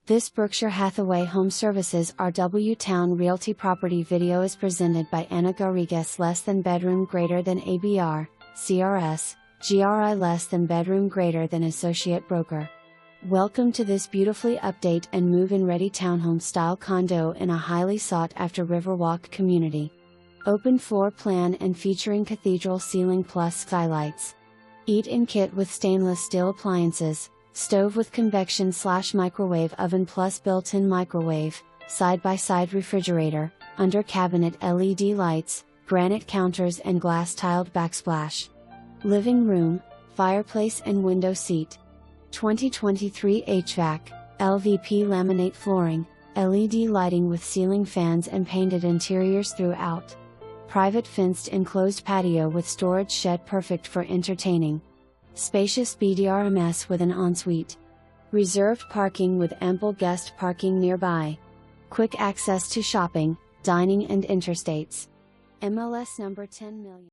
This Berkshire Hathaway HomeServices RW Towne Realty property video is presented by Ana Garrigues. Less than bedroom greater than ABR, CRS, GRI less than bedroom greater than associate broker. Welcome to this beautifully update and move-in ready townhome style condo in a highly sought after Riverwalk community. Open floor plan and featuring Cathedral ceiling plus skylights. Eat-in kit with stainless steel appliances, stove with convection/microwave oven plus built-in microwave, side-by-side refrigerator, under cabinet LED lights, granite counters and glass-tiled backsplash. Living room, fireplace and window seat. 2023 HVAC, LVP Laminate Flooring, LED lighting with ceiling fans and painted interiors throughout. Private fenced enclosed patio with storage shed perfect for entertaining. Spacious Bdrms with an ensuite. Reserved parking with ample guest parking nearby. Quick access to shopping, dining and interstates. MLS number 10 million.